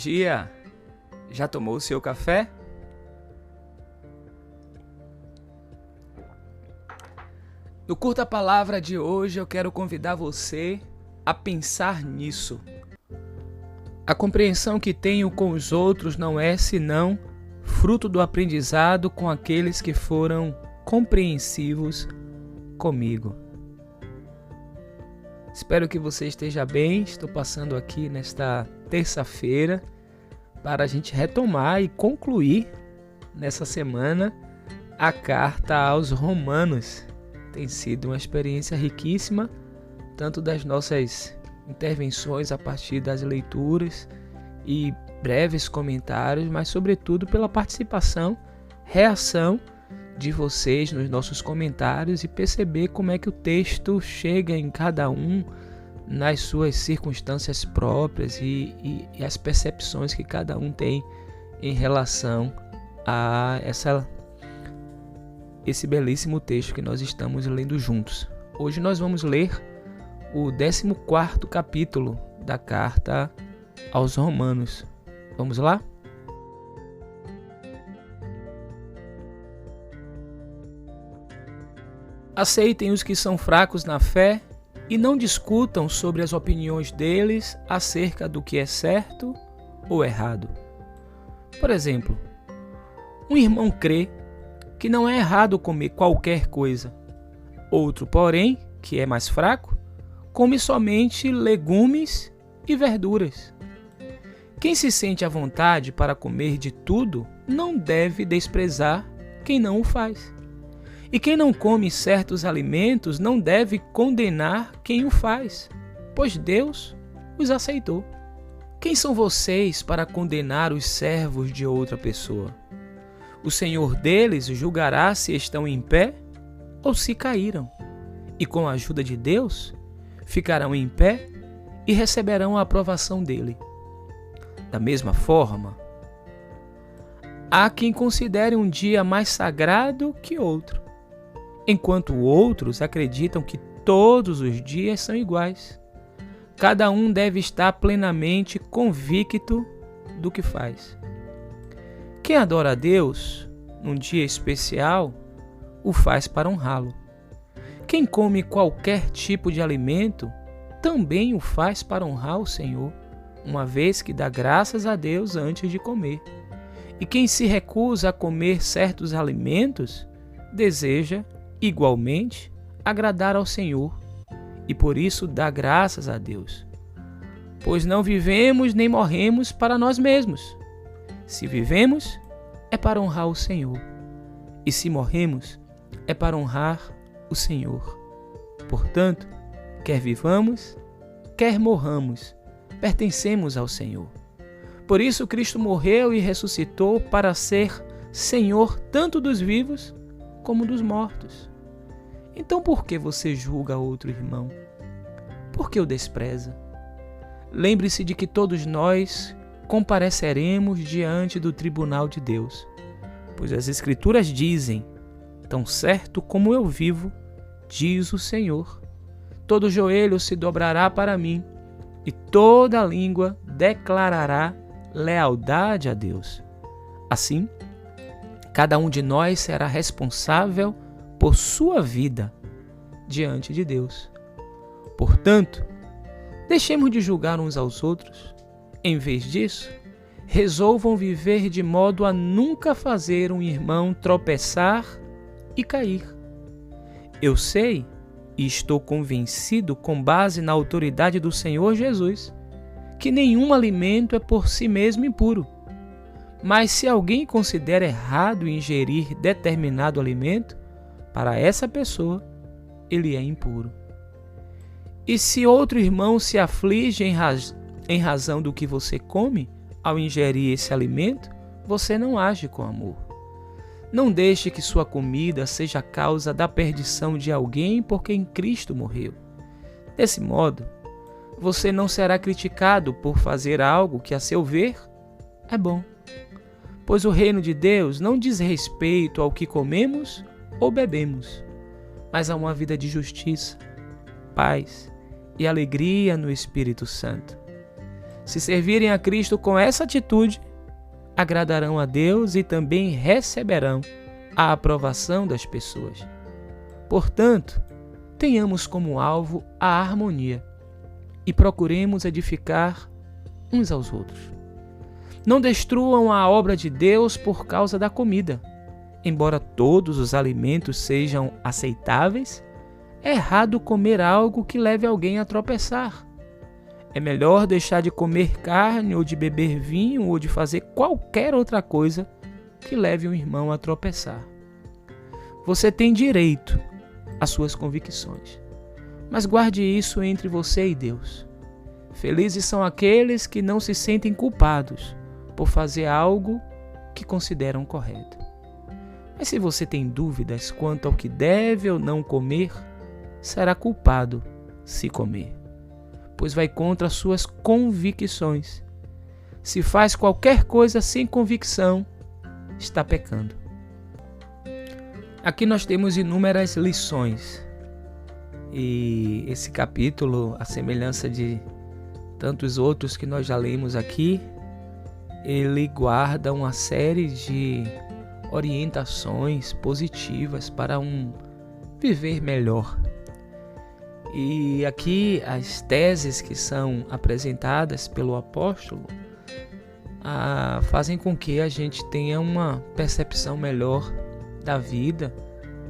dia! Já tomou o seu café? No Curta Palavra de hoje eu quero convidar você a pensar nisso. A compreensão que tenho com os outros não é senão fruto do aprendizado com aqueles que foram compreensivos comigo. Espero que você esteja bem. Estou passando aqui nesta terça-feira para a gente retomar e concluir nessa semana a carta aos Romanos. Tem sido uma experiência riquíssima, tanto das nossas intervenções a partir das leituras e breves comentários, mas sobretudo pela participação, reação de vocês nos nossos comentários e perceber como é que o texto chega em cada um nas suas circunstâncias próprias e as percepções que cada um tem em relação a esse belíssimo texto que nós estamos lendo juntos. Hoje nós vamos ler o 14º capítulo da carta aos Romanos. Vamos lá? Aceitem os que são fracos na fé e não discutam sobre as opiniões deles acerca do que é certo ou errado. Por exemplo, um irmão crê que não é errado comer qualquer coisa. Outro, porém, que é mais fraco, come somente legumes e verduras. Quem se sente à vontade para comer de tudo não deve desprezar quem não o faz. E quem não come certos alimentos não deve condenar quem o faz, pois Deus os aceitou. Quem são vocês para condenar os servos de outra pessoa? O Senhor deles julgará se estão em pé ou se caíram, e com a ajuda de Deus ficarão em pé e receberão a aprovação dele. Da mesma forma, há quem considere um dia mais sagrado que outro, enquanto outros acreditam que todos os dias são iguais. Cada um deve estar plenamente convicto do que faz. Quem adora a Deus num dia especial, o faz para honrá-lo. Quem come qualquer tipo de alimento, também o faz para honrar o Senhor, uma vez que dá graças a Deus antes de comer. E quem se recusa a comer certos alimentos, deseja igualmente agradar ao Senhor, e por isso dá graças a Deus. Pois não vivemos nem morremos para nós mesmos. Se vivemos, é para honrar o Senhor, e se morremos, é para honrar o Senhor. Portanto, quer vivamos, quer morramos, pertencemos ao Senhor. Por isso Cristo morreu e ressuscitou para ser Senhor tanto dos vivos como dos mortos. Então por que você julga outro irmão? Por que o despreza? Lembre-se de que todos nós compareceremos diante do tribunal de Deus, pois as Escrituras dizem: tão certo como eu vivo, diz o Senhor, todo joelho se dobrará para mim e toda língua declarará lealdade a Deus. Assim, cada um de nós será responsável por sua vida diante de Deus. Portanto, deixemos de julgar uns aos outros. Em vez disso, resolvam viver de modo a nunca fazer um irmão tropeçar e cair. Eu sei e estou convencido, com base na autoridade do Senhor Jesus, que nenhum alimento é por si mesmo impuro. Mas se alguém considera errado ingerir determinado alimento, para essa pessoa, ele é impuro. E se outro irmão se aflige em razão do que você come, ao ingerir esse alimento, você não age com amor. Não deixe que sua comida seja a causa da perdição de alguém por quem Cristo morreu. Desse modo, você não será criticado por fazer algo que, a seu ver, é bom. Pois o reino de Deus não diz respeito ao que comemos ou bebemos, mas a uma vida de justiça, paz e alegria no Espírito Santo. Se servirem a Cristo com essa atitude, agradarão a Deus e também receberão a aprovação das pessoas. Portanto, tenhamos como alvo a harmonia e procuremos edificar uns aos outros. Não destruam a obra de Deus por causa da comida. Embora todos os alimentos sejam aceitáveis, é errado comer algo que leve alguém a tropeçar. É melhor deixar de comer carne ou de beber vinho ou de fazer qualquer outra coisa que leve um irmão a tropeçar. Você tem direito às suas convicções, mas guarde isso entre você e Deus. Felizes são aqueles que não se sentem culpados por fazer algo que consideram correto. Mas se você tem dúvidas quanto ao que deve ou não comer, será culpado se comer, pois vai contra suas convicções. Se faz qualquer coisa sem convicção, está pecando. Aqui nós temos inúmeras lições. E esse capítulo, à semelhança de tantos outros que nós já lemos aqui, ele guarda uma série de orientações positivas para um viver melhor. E aqui as teses que são apresentadas pelo apóstolo fazem com que a gente tenha uma percepção melhor da vida,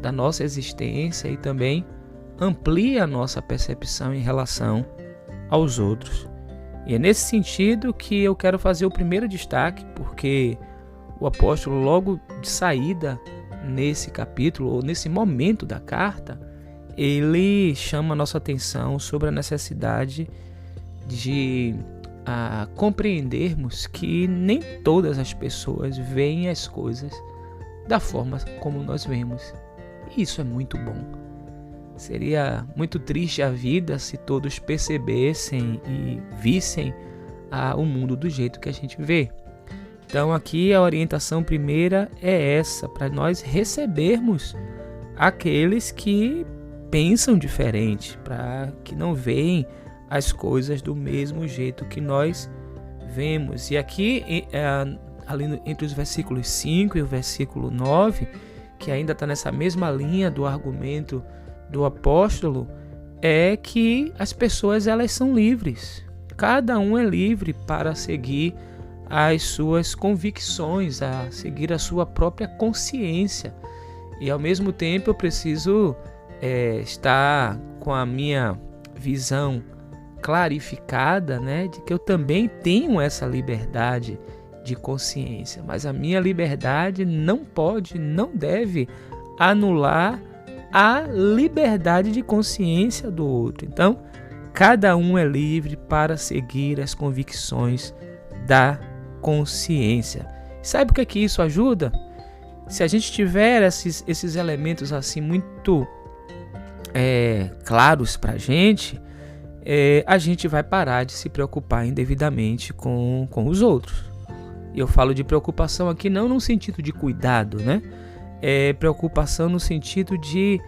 da nossa existência e também amplie a nossa percepção em relação aos outros. E é nesse sentido que eu quero fazer o primeiro destaque, porque o apóstolo, logo de saída nesse capítulo, ou nesse momento da carta, ele chama a nossa atenção sobre a necessidade de compreendermos que nem todas as pessoas veem as coisas da forma como nós vemos. E isso é muito bom. Seria muito triste a vida se todos percebessem e vissem o mundo do jeito que a gente vê. Então aqui a orientação primeira é essa, para nós recebermos aqueles que pensam diferente, para que não veem as coisas do mesmo jeito que nós vemos. E aqui, ali entre os versículos 5 e o versículo 9, que ainda está nessa mesma linha do argumento do apóstolo, é que as pessoas elas são livres. Cada um é livre para seguir as suas convicções, a seguir a sua própria consciência. E ao mesmo tempo eu preciso estar com a minha visão clarificada, né, de que eu também tenho essa liberdade de consciência, mas a minha liberdade não pode, não deve anular a liberdade de consciência do outro. Então, cada um é livre para seguir as convicções da consciência. Sabe o que é que isso ajuda? Se a gente tiver esses elementos assim muito claros para a gente vai parar de se preocupar indevidamente com os outros. E eu falo de preocupação aqui não no sentido de cuidado, né? É preocupação no sentido de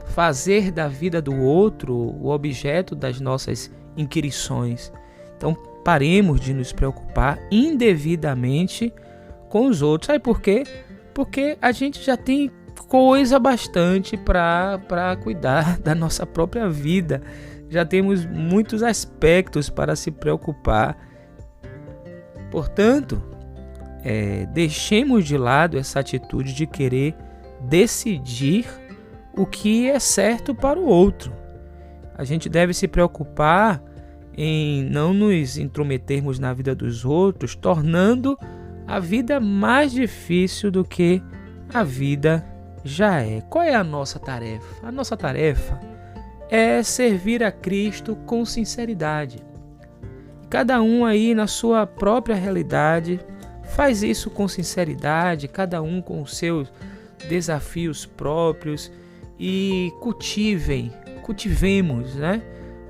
fazer da vida do outro o objeto das nossas inquirições. Então paremos de nos preocupar indevidamente com os outros. Sabe por quê? Porque a gente já tem coisa bastante para cuidar da nossa própria vida. Já temos muitos aspectos para se preocupar. Portanto, deixemos de lado essa atitude de querer decidir o que é certo para o outro. A gente deve se preocupar em não nos intrometermos na vida dos outros, tornando a vida mais difícil do que a vida já é. Qual é a nossa tarefa? A nossa tarefa é servir a Cristo com sinceridade. Cada um aí na sua própria realidade faz isso com sinceridade, cada um com os seus desafios próprios, e cultivemos, né,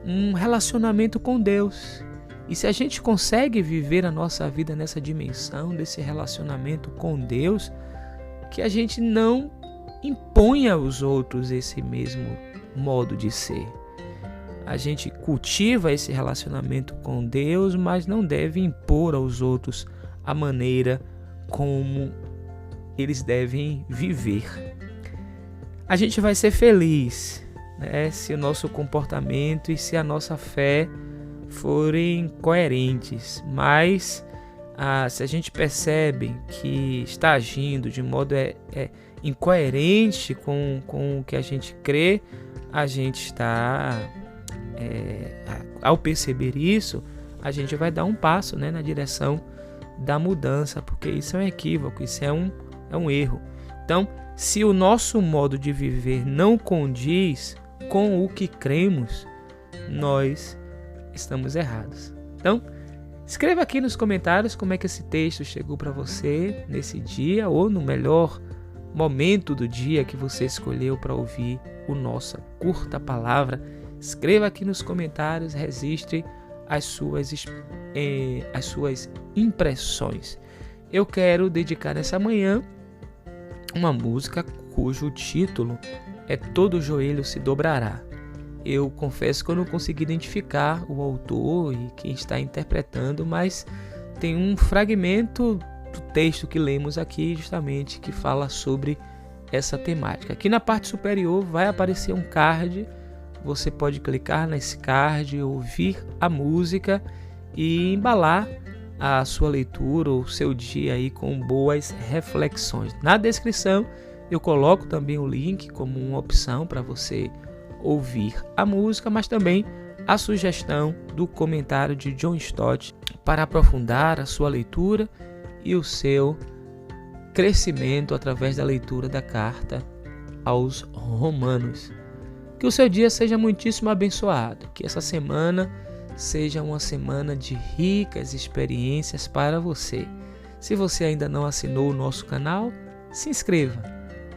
um relacionamento com Deus. E se a gente consegue viver a nossa vida nessa dimensão desse relacionamento com Deus, que a gente não imponha aos outros esse mesmo modo de ser. A gente cultiva esse relacionamento com Deus, mas não deve impor aos outros a maneira como eles devem viver. A gente vai ser feliz, né, se o nosso comportamento e se a nossa fé forem coerentes, mas se a gente percebe que está agindo de modo incoerente com o que a gente crê, a gente está, ao perceber isso, a gente vai dar um passo, né, na direção da mudança, porque isso é um equívoco, isso é um erro. Então, se o nosso modo de viver não condiz com o que cremos, nós estamos errados. Então, escreva aqui nos comentários como é que esse texto chegou para você nesse dia, ou no melhor momento do dia que você escolheu para ouvir a nossa curta palavra. Escreva aqui nos comentários, registre as suas impressões. Eu quero dedicar nessa manhã uma música cujo título é Todo Joelho se Dobrará. Eu confesso que eu não consegui identificar o autor e quem está interpretando, mas tem um fragmento do texto que lemos aqui justamente que fala sobre essa temática. Aqui na parte superior vai aparecer um card, você pode clicar nesse card, ouvir a música e embalar a sua leitura ou o seu dia aí com boas reflexões. Na descrição eu coloco também o link como uma opção para você ouvir a música, mas também a sugestão do comentário de John Stott para aprofundar a sua leitura e o seu crescimento através da leitura da carta aos Romanos. Que o seu dia seja muitíssimo abençoado, que essa semana seja uma semana de ricas experiências para você. Se você ainda não assinou o nosso canal, se inscreva.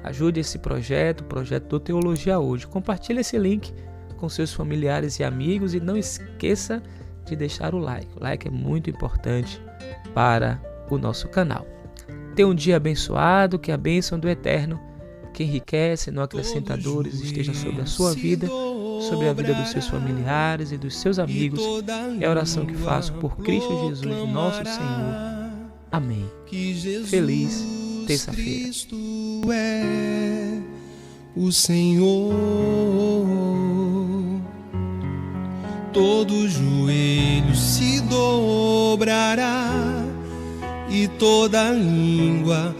Ajude esse projeto, o projeto do Teologia Hoje. Compartilhe esse link com seus familiares e amigos e não esqueça de deixar o like. O like é muito importante para o nosso canal. Tenha um dia abençoado, que a bênção do Eterno, que enriquece, não acrescenta dores, esteja sobre a sua vida, sobre a vida dos seus familiares e dos seus amigos. É a oração que faço por Cristo Jesus, nosso Senhor. Amém. Feliz terça-feira. Cristo é o Senhor. Todo joelho se dobrará e toda língua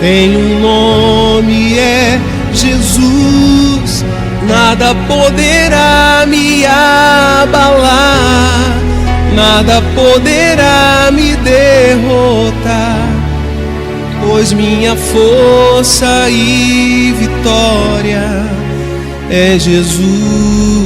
tem um nome, é Jesus. Nada poderá me abalar, nada poderá me derrotar, pois minha força e vitória é Jesus.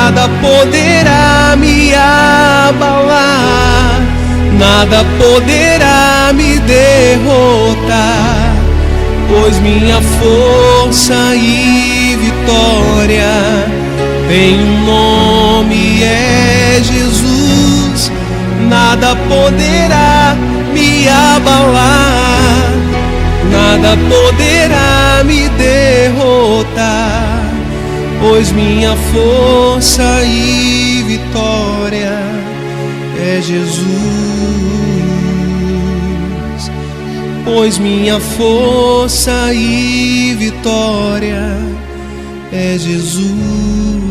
Nada poderá me abalar, nada poderá me derrotar, pois minha força e vitória tem um nome, é Jesus. Nada poderá me abalar, nada poderá me derrotar, pois minha força e vitória é Jesus. Pois minha força e vitória é Jesus.